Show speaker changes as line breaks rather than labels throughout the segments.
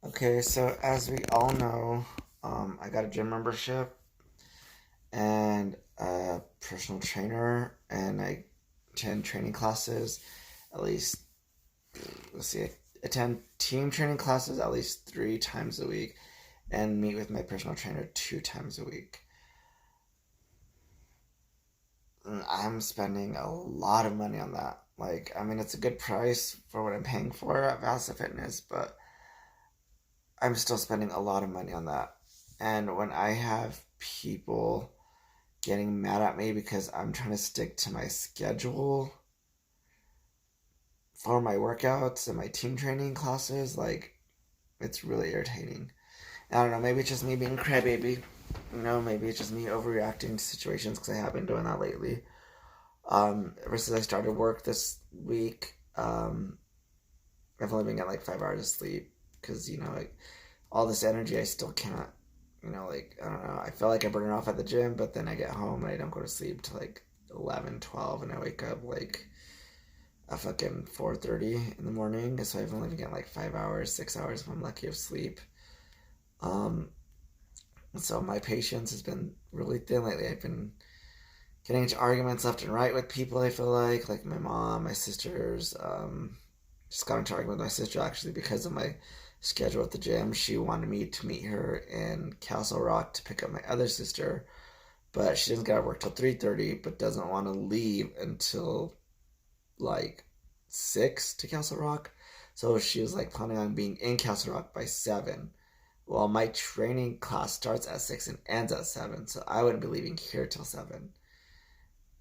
Okay, so as we all know, I got a gym membership and a personal trainer, and I attend training classes at least, let's see, I attend team training classes at least 3 times a week and meet with my personal trainer 2 times a week. And I'm spending a lot of money on that. Like, I mean, it's a good price for what I'm paying for at Vasa Fitness, but I'm still spending a lot of money on that. And when I have people getting mad at me because I'm trying to stick to my schedule for my workouts and my team training classes, like, it's really irritating. I don't know, maybe it's just me being a crybaby. Maybe it's just me overreacting to situations because I have been doing that lately. Ever since I started work this week, I've only been getting like 5 hours of sleep because, like, all this energy I still can't, like, I don't know. I feel like I burn it off at the gym, but then I get home and I don't go to sleep till like 11, 12, and I wake up like at fucking 4:30 in the morning. So I've only been getting like 5 hours, 6 hours if I'm lucky of sleep. Um, so my patience has been really thin lately. I've been getting into arguments left and right with people. I feel like my mom, my sisters. Just got into an argument with my sister actually because of my schedule at the gym. She wanted me to meet her in Castle Rock to pick up my other sister, but she doesn't get out of work till 3:30, but doesn't want to leave until like 6 to Castle Rock. So she was like planning on being in Castle Rock by 7. Well, my training class starts at 6 and ends at 7, so I wouldn't be leaving here till 7.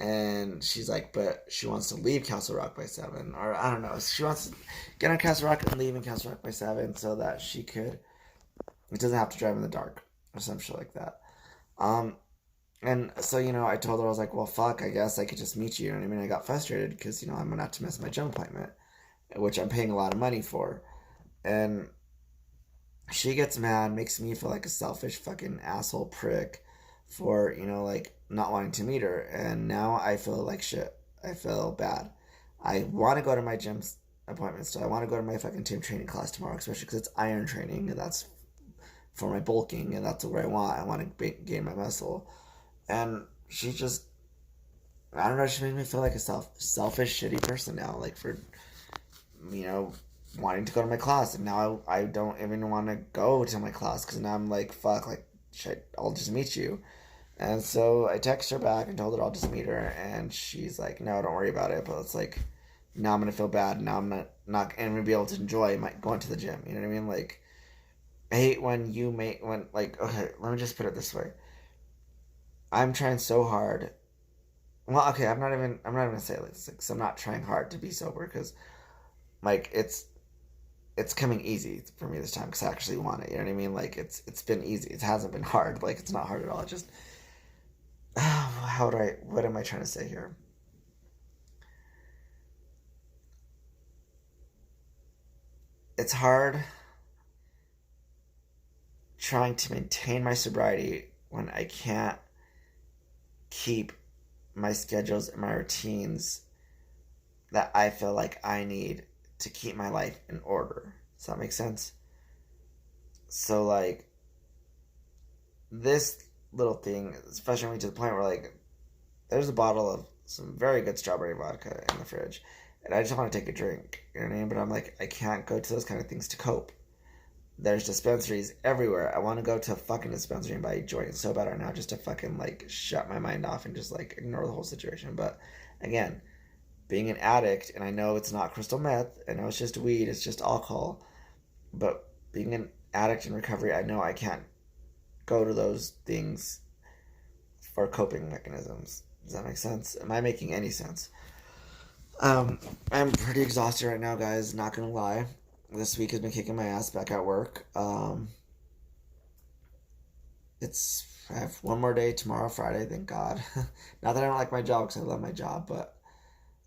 And she's like, but she wants to leave Castle Rock by 7, or I don't know. She wants to get on Castle Rock and leave in Castle Rock by 7 so that she could, it doesn't have to drive in the dark or some shit like that. Um, and so, I told her, I was like, well, fuck, I guess I could just meet you. You know what I mean? I got frustrated because, I'm going to have to miss my gym appointment, which I'm paying a lot of money for. And she gets mad, makes me feel like a selfish fucking asshole prick for, like not wanting to meet her. And now I feel like shit. I feel bad. I want to go to my gym appointment still. I want to go to my fucking team training class tomorrow, especially because it's iron training and that's for my bulking and that's what I want. I want to gain my muscle. And she just, I don't know, she made me feel like a selfish, shitty person now. Like for, you know, wanting to go to my class, and now I don't even want to go to my class because now I'm like, fuck, like, shit, I'll just meet you. And so I text her back and told her I'll just meet her, and she's like, no, don't worry about it. But it's like, now I'm gonna feel bad. Now I'm not gonna be able to enjoy my going to the gym. You know what I mean? Like, I hate when you make when like, okay, let me just put it this way. I'm trying so hard. Well, okay, I'm not even gonna say this because I'm not trying hard to be sober because like it's coming easy for me this time because I actually want it. You know what I mean? Like it's been easy. It hasn't been hard. Like it's not hard at all. It just how do I? What am I trying to say here? It's hard trying to maintain my sobriety when I can't keep my schedules and my routines that I feel like I need to keep my life in order. Does that make sense? So like this little thing, especially to the point where like there's a bottle of some very good strawberry vodka in the fridge, and I just want to take a drink. You know what I mean? But I'm like, I can't go to those kind of things to cope. There's dispensaries everywhere. I want to go to a fucking dispensary and buy a joint so bad right now just to fucking like shut my mind off and just like ignore the whole situation. But again, being an addict, and I know it's not crystal meth, I know it's just weed, it's just alcohol, but being an addict in recovery, I know I can't go to those things for coping mechanisms. Does that make sense? Am I making any sense? Um, I'm pretty exhausted right now, guys. Not gonna lie. This week has been kicking my ass back at work. It's I have one more day tomorrow, Friday. Thank God. Not that I don't like my job because I love my job, but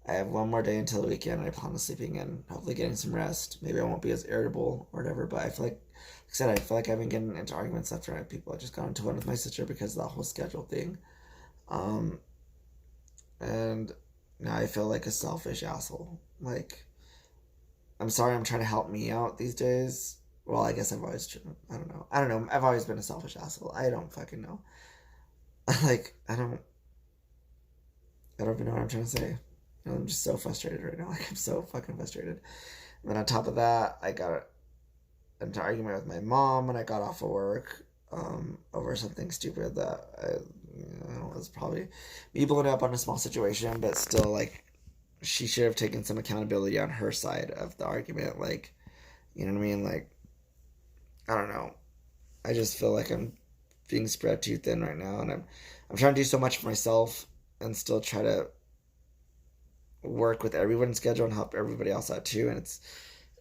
I have one more day until the weekend. And I plan on sleeping in, hopefully getting some rest. Maybe I won't be as irritable or whatever. But I feel like I said, I feel like I've been getting into arguments left and right with people. I just got into one with my sister because of the whole schedule thing. Um, and now I feel like a selfish asshole. Like, I'm sorry, I'm trying to help me out these days. Well, I guess I've always, I don't know. I've always been a selfish asshole. I don't fucking know. Like, I don't even know what I'm trying to say. I'm just so frustrated right now. Like, I'm so fucking frustrated. And then on top of that, I got into an argument with my mom when I got off of work over something stupid that was probably me blowing up on a small situation, but still, like, she should have taken some accountability on her side of the argument. Like, you know what I mean? Like, I don't know. I just feel like I'm being spread too thin right now, and I'm trying to do so much for myself and still try to work with everyone's schedule and help everybody else out too. And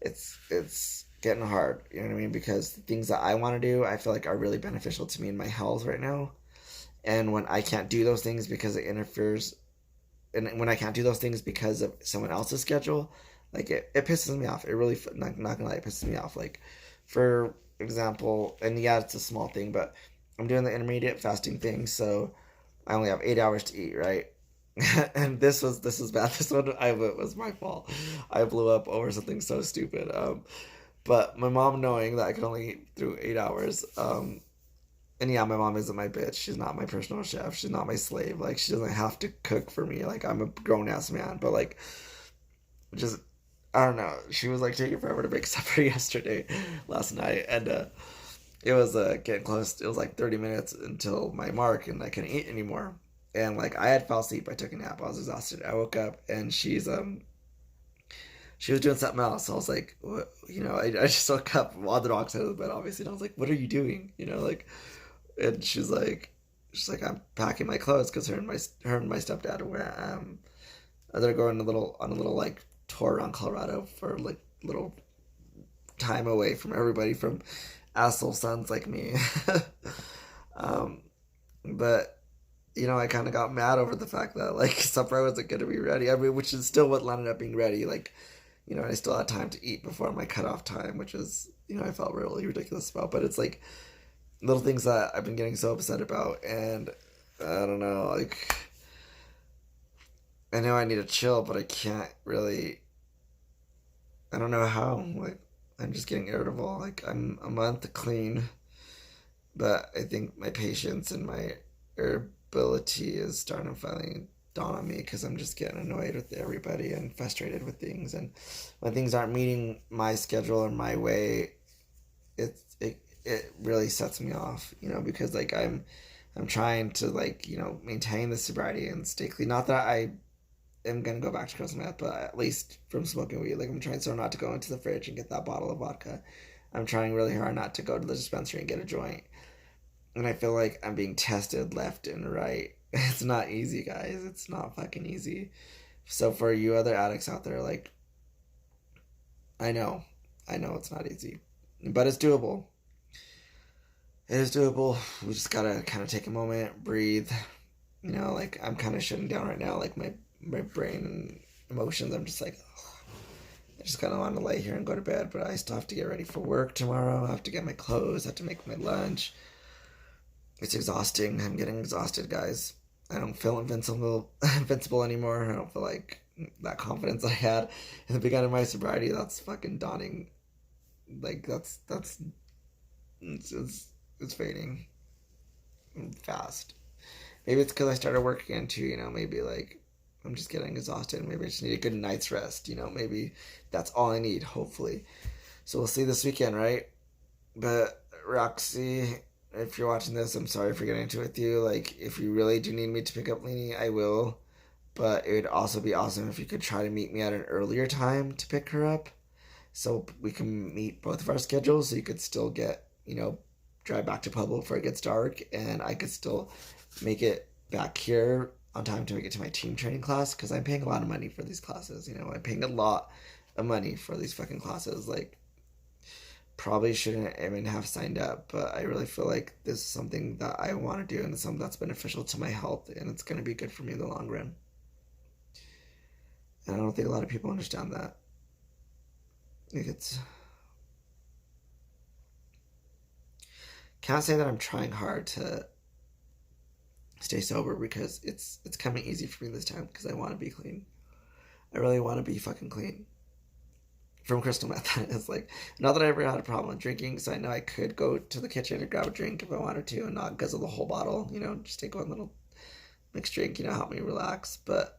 it's getting hard. You know what I mean? Because the things that I want to do, I feel like are really beneficial to me in my health right now. And when I can't do those things because it interferes, and when I can't do those things because of someone else's schedule, like it pisses me off. It really, not gonna lie, it pisses me off. Like, for example, and yeah, it's a small thing, but I'm doing the intermediate fasting thing, so I only have 8 hours to eat, right? And this was bad. This one, it was my fault. I blew up over something so stupid. But my mom, knowing that I could only eat through 8 hours, and yeah, my mom isn't my bitch. She's not my personal chef. She's not my slave. Like, she doesn't have to cook for me. Like, I'm a grown ass man. But like, just, I don't know. She was like taking forever to make supper yesterday, last night, and it was getting close. It was like 30 minutes until my mark, and I couldn't eat anymore. And like, I had fell asleep. I took a nap. I was exhausted. I woke up, and she was doing something else. So I was like, what? I just woke up while the dog's out of the bed, obviously. And I was like, what are you doing? Like, and she's like, I'm packing my clothes because her and my stepdad were they're going on a little like tour around Colorado for like little time away from everybody, from asshole sons like me. um, but I kind of got mad over the fact that like supper wasn't going to be ready. I mean, which is still what ended up being ready. Like, I still had time to eat before my cutoff time, which is, I felt really ridiculous about. But it's like little things that I've been getting so upset about, and I don't know, like, I know I need to chill, but I can't really. I don't know how. Like, I'm just getting irritable. Like, I'm a month clean, but I think my patience and my irritability is starting to finally dawn on me, because I'm just getting annoyed with everybody and frustrated with things, and when things aren't meeting my schedule or my way, it really sets me off, because like I'm trying to, like, maintain the sobriety and stay clean. Not that I am gonna go back to crystal meth, but at least from smoking weed, like, I'm trying so not to go into the fridge and get that bottle of vodka. I'm trying really hard not to go to the dispensary and get a joint. And I feel like I'm being tested left and right. It's not easy, guys. It's not fucking easy. So for you other addicts out there, like, I know it's not easy, but it's doable. It is doable. We just gotta kind of take a moment, breathe. Like, I'm kind of shutting down right now. Like, my brain and emotions, I'm just like, ugh. I just kind of want to lay here and go to bed, but I still have to get ready for work tomorrow. I have to get my clothes. I have to make my lunch. It's exhausting. I'm getting exhausted, guys. I don't feel invincible anymore. I don't feel like that confidence I had in the beginning of my sobriety. That's fucking daunting. Like, it's fading fast. Maybe it's because I started work again too. Maybe like I'm just getting exhausted. Maybe I just need a good night's rest. Maybe that's all I need. Hopefully, so we'll see this weekend, right? But Roxy, if you're watching this, I'm sorry for getting into it with you. Like, if you really do need me to pick up Leanie, I will. But it would also be awesome if you could try to meet me at an earlier time to pick her up, so we can meet both of our schedules. So you could still get, drive back to Pueblo before it gets dark, and I could still make it back here on time to make it to my team training class, because I'm paying a lot of money for these classes. I'm paying a lot of money for these fucking classes. Like, probably shouldn't even have signed up, but I really feel like this is something that I want to do, and it's something that's beneficial to my health, and it's going to be good for me in the long run. And I don't think a lot of people understand that. Like, can't say that I'm trying hard to stay sober, because it's coming easy for me this time, because I want to be clean. I really want to be fucking clean. from crystal meth. It's like, not that I ever had a problem with drinking, so I know I could go to the kitchen and grab a drink if I wanted to and not guzzle the whole bottle, just take one little mixed drink, help me relax. But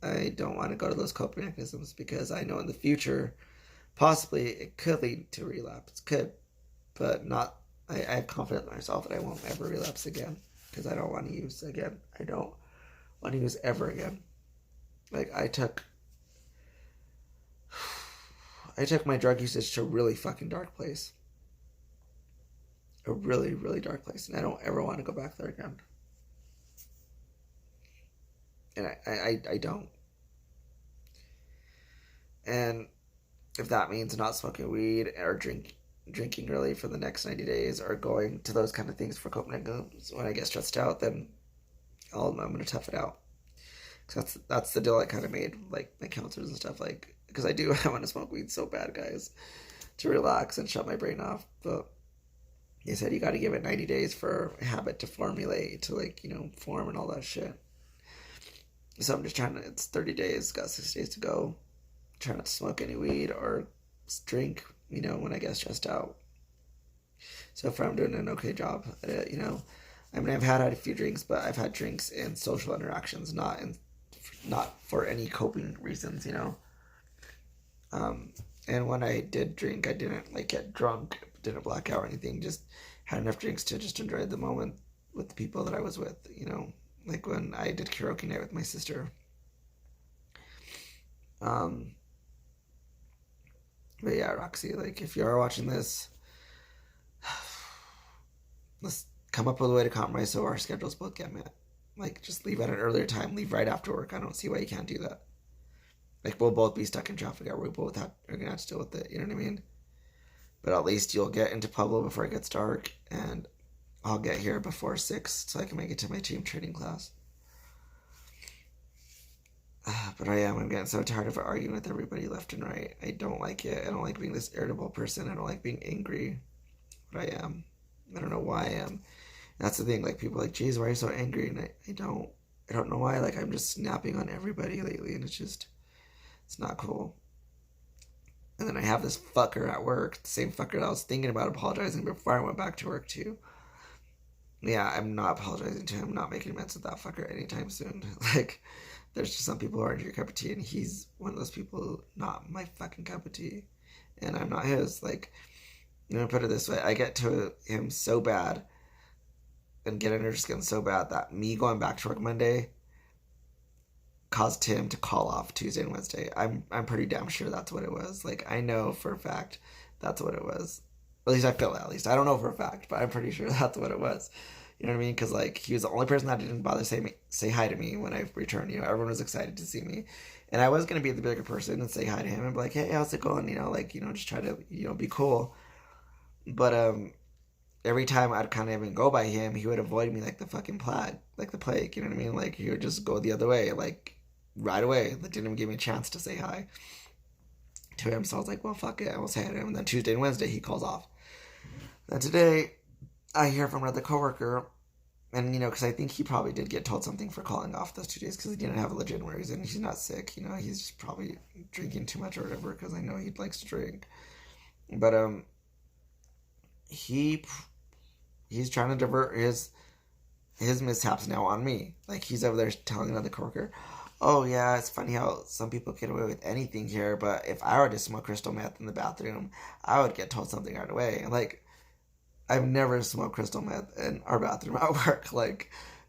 I don't want to go to those coping mechanisms because I know in the future, possibly it could lead to relapse. It could, but not. I have confidence in myself that I won't ever relapse again because I don't want to use again. I don't want to use ever again. Like I took my drug usage to a really fucking dark place. A really, really dark place. And I don't ever want to go back there again. And I don't. And if that means not smoking weed or drinking really for the next 90 days or going to those kind of things for coping mechanisms when I get stressed out, then I'm going to tough it out. Because that's the deal I kind of made, like my counselors and stuff, like, because I want to smoke weed so bad, guys, to relax and shut my brain off. But they said you got to give it 90 days for a habit to formulate, to form and all that shit. So I'm just it's 30 days, got 6 days to go. Try not to smoke any weed or drink, when I get stressed out. So far I'm doing an okay job at it, I mean, I've had a few drinks, but I've had drinks in social interactions, not for any coping reasons, And when I did drink, I didn't get drunk, didn't black out or anything. Just had enough drinks to just enjoy the moment with the people that I was with. Like when I did karaoke night with my sister. But yeah, Roxy, if you are watching this, let's come up with a way to compromise so our schedules both get met. Just leave at an earlier time, leave right after work. I don't see why you can't do that. We'll both be stuck in traffic. We both are going to have to deal with it. You know what I mean? But at least you'll get into Pueblo before it gets dark, and I'll get here before 6 so I can make it to my team training class. But I'm getting so tired of arguing with everybody left and right. I don't like it. I don't like being this irritable person. I don't like being angry. But I am. I don't know why I am. That's the thing. People are like, geez, why are you so angry? And I don't know why. I'm just snapping on everybody lately, and it's not cool. And then I have this fucker at work, the same fucker that I was thinking about apologizing before I went back to work too. Yeah, I'm not apologizing to him, not making amends with that fucker anytime soon. There's just some people who aren't your cup of tea, and he's one of those people not my fucking cup of tea. And I'm not his. Put it this way, I get to him so bad and get under his skin so bad that me going back to work Monday caused him to call off Tuesday and Wednesday. I'm pretty damn sure that's what it was. I know for a fact that's what it was. At least I feel it. At least I don't know for a fact, but I'm pretty sure that's what it was. You know what I mean? Because he was the only person that didn't bother say hi to me when I returned. Everyone was excited to see me, and I was gonna be the bigger person and say hi to him and be like, hey, how's it going? Just try to be cool. But every time I'd kind of even go by him, he would avoid me like the fucking plague, like the plague. You know what I mean? He would just go the other way, right away. Didn't even give me a chance to say hi to him. So I was like, well, fuck it. I will say hi to him. And then Tuesday and Wednesday, he calls off. Then today, I hear from another coworker, and because I think he probably did get told something for calling off those 2 days because he didn't have a legitimate reason. He's not sick. He's just probably drinking too much or whatever because I know he likes to drink. But he's trying to divert his mishaps now on me. He's over there telling another coworker, oh yeah, it's funny how some people get away with anything here, but if I were to smoke crystal meth in the bathroom, I would get told something right away. I've never smoked crystal meth in our bathroom at work,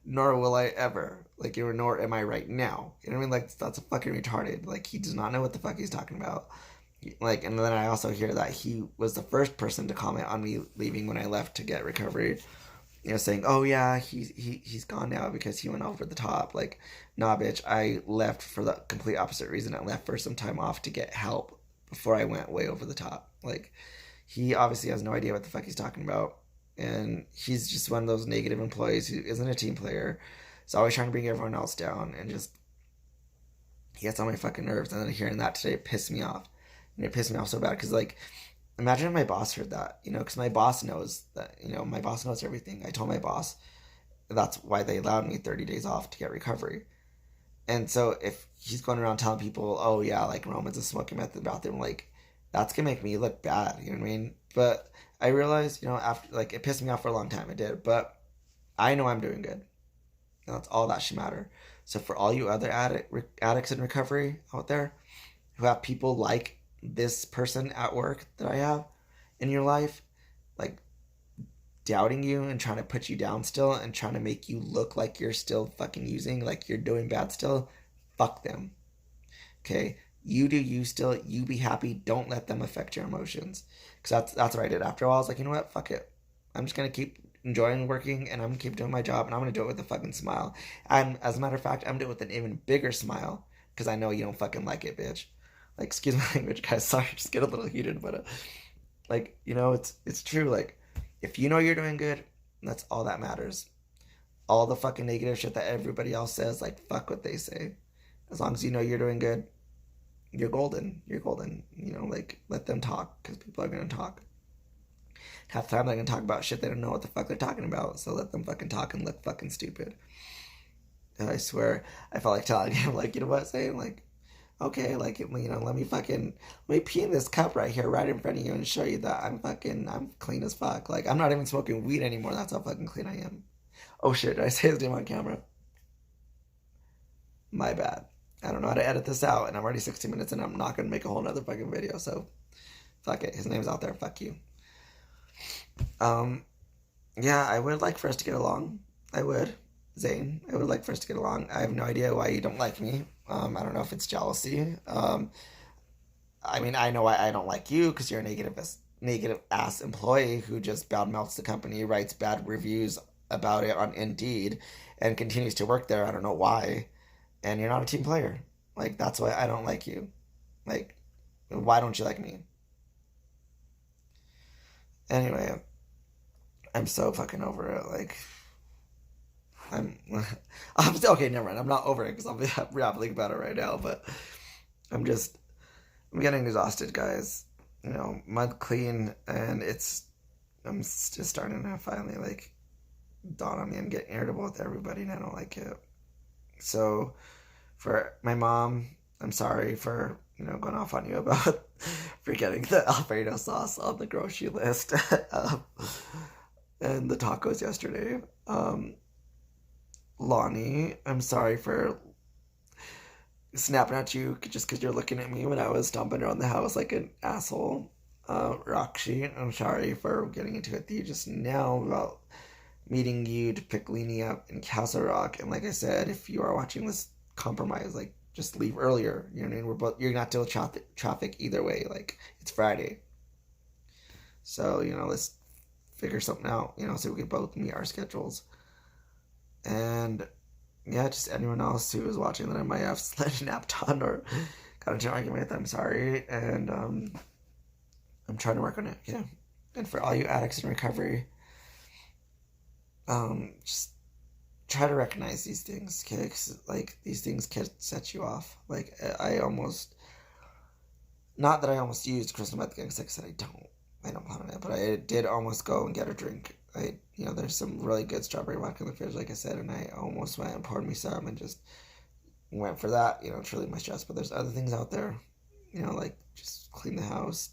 nor will I ever, nor am I right now. You know what I mean? That's fucking retarded. He does not know what the fuck he's talking about. And then I also hear that he was the first person to comment on me leaving when I left to get recovery. Saying, oh yeah, he's gone now because he went over the top. Nah, bitch, I left for the complete opposite reason. I left for some time off to get help before I went way over the top. He obviously has no idea what the fuck he's talking about. And he's just one of those negative employees who isn't a team player. He's always trying to bring everyone else down, and just, he gets on my fucking nerves. And then hearing that today pissed me off. And it pissed me off so bad because, imagine if my boss heard that, because my boss knows that, my boss knows everything. I told my boss that's why they allowed me 30 days off to get recovery. And so if he's going around telling people, oh yeah, Roman's a smoking meth in the bathroom, that's gonna make me look bad. You know what I mean? But I realized, after, like, it pissed me off for a long time. It did, but I know I'm doing good. And that's all that should matter. So for all you other addicts in recovery out there who have people like this person at work that I have in your life, like, doubting you and trying to put you down still and trying to make you look like you're still fucking using, like you're doing bad still, fuck them. Okay? You do you still, you be happy, don't let them affect your emotions. Because that's what I did. After a while, I was like, you know what? Fuck it. I'm just going to keep enjoying working and I'm going to keep doing my job and I'm going to do it with a fucking smile. And as a matter of fact, I'm doing it with an even bigger smile because I know you don't fucking like it, bitch. Like, excuse my language, guys. Sorry, just get a little heated, but like, it's true. Like, if you know you're doing good, that's all that matters. All the fucking negative shit that everybody else says, like, fuck what they say. As long as you know you're doing good, you're golden. You're golden. Like, let them talk because people are going to talk. Half the time they're going to talk about shit they don't know what the fuck they're talking about. So let them fucking talk and look fucking stupid. And I swear, I felt like telling him, like, you know what, saying, like, okay, like, let me pee in this cup right here, right in front of you and show you that I'm clean as fuck. Like, I'm not even smoking weed anymore. That's how fucking clean I am. Oh shit, did I say his name on camera? My bad. I don't know how to edit this out, and I'm already 16 minutes and I'm not gonna make a whole nother fucking video, so fuck it. His name's out there, fuck you. Yeah, I would like for us to get along. I would. Zane, I would like for us to get along. I have no idea why you don't like me. I don't know if it's jealousy. I mean, I know why I don't like you because you're a negative ass employee who just badmouths the company, writes bad reviews about it on Indeed, and continues to work there. I don't know why. And you're not a team player. Like, that's why I don't like you. Like, why don't you like me? Anyway, I'm so fucking over it. Like, I'm still okay. Never mind. I'm not over it because I'm rapping about it right now. But I'm getting exhausted, guys. Month clean, and I'm just starting to finally, like, dawn on me. I'm getting irritable with everybody, and I don't like it. So, for my mom, I'm sorry for going off on you about forgetting the Alfredo sauce on the grocery list, and the tacos yesterday. Lonnie, I'm sorry for snapping at you just because you're looking at me when I was stomping around the house like an asshole. Rakshi, I'm sorry for getting into it with you just now about meeting you to pick Leanie up in Castle Rock. And like I said, if you are watching this, compromise, like, just leave earlier. You know what I mean? You're not dealing with traffic either way. Like, it's Friday. So, let's figure something out, so we can both meet our schedules. And yeah, just anyone else who is watching that I might have napped on or got into an argument with, I'm sorry. And I'm trying to work on it. Yeah. And for all you addicts in recovery, just try to recognize these things, okay? 'Cause, like, these things can set you off. Like, not that I almost used crystal meth again, because like I said, I don't plan on it, but I did almost go and get a drink. There's some really good strawberry vodka in the fridge, like I said, and I almost went and poured me some and just went for that, to relieve my stress. But there's other things out there, like, just clean the house.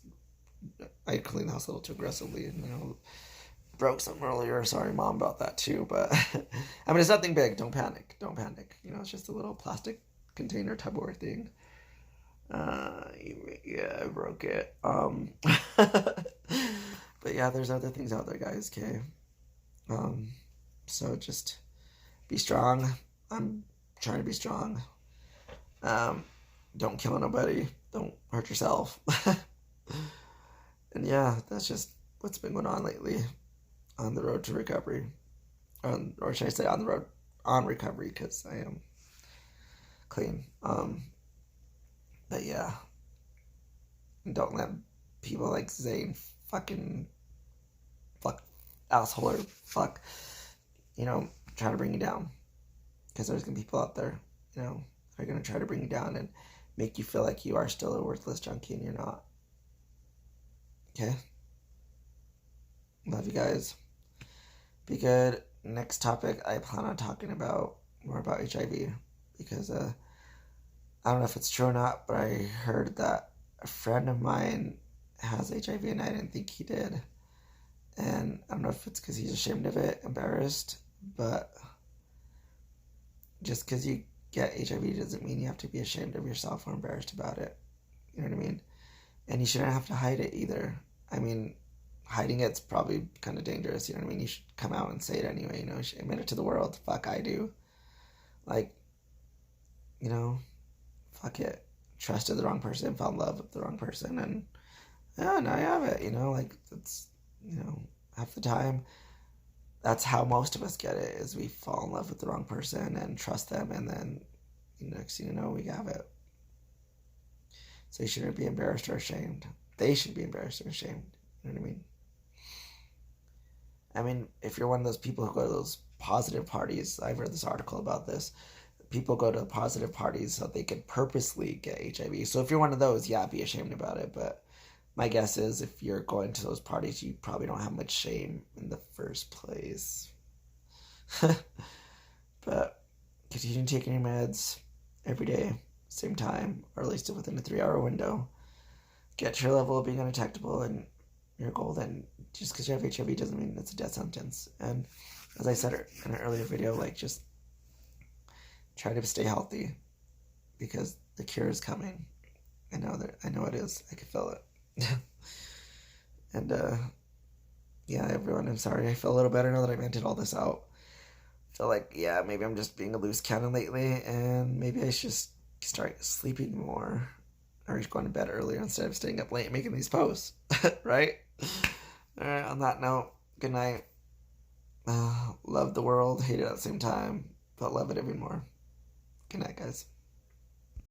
I cleaned the house a little too aggressively, and, broke something earlier. Sorry, Mom, about that too. But I mean, it's nothing big. Don't panic. It's just a little plastic container Tupperware thing. Yeah, I broke it. But yeah, there's other things out there, guys. Okay. So just be strong. I'm trying to be strong. Don't kill nobody. Don't hurt yourself. And yeah, that's just what's been going on lately on the road to recovery. Or should I say on the road on recovery, because I am clean. But yeah, don't let people like Zane fuck asshole or fuck, try to bring you down. Because there's gonna be people out there, who are gonna try to bring you down and make you feel like you are still a worthless junkie and you're not. Okay? Love you guys. Be good. Next topic, I plan on talking more about HIV, because I don't know if it's true or not, but I heard that a friend of mine has HIV, and I didn't think he did. And I don't know if it's because he's ashamed of it, embarrassed, but just because you get HIV doesn't mean you have to be ashamed of yourself or embarrassed about it. You know what I mean? And you shouldn't have to hide it either. I mean, hiding it's probably kind of dangerous. You know what I mean? You should come out and say it anyway. You know, you should admit it to the world. Fuck, I do. Like, you know, fuck it. Trusted the wrong person, fell in love with the wrong person, and yeah, now you have it. You know, like it's, you know, half the time that's how most of us get it, is we fall in love with the wrong person and trust them, and then next thing you know, we have it. So you shouldn't be embarrassed or ashamed. They should be embarrassed or ashamed. You know what I mean? I mean, if you're one of those people who go to those positive parties, I've read this article about this. People go to positive parties so they can purposely get HIV. So if you're one of those, yeah, be ashamed about it. But my guess is if you're going to those parties, you probably don't have much shame in the first place. But continue taking your meds every day, same time, or at least within a 3-hour window. Get to your level of being undetectable and your goal. Then just because you have HIV doesn't mean it's a death sentence. And as I said in an earlier video, like, just try to stay healthy because the cure is coming. I know it is. I can feel it. And yeah, everyone, I'm sorry. I feel a little better now that I vented all this out. I feel like, yeah, maybe I'm just being a loose cannon lately, and maybe I should start sleeping more, or going to bed earlier instead of staying up late making these posts. Right? Alright, on that note, good night. Love the world, hate it at the same time, but love it even more. Good night, guys.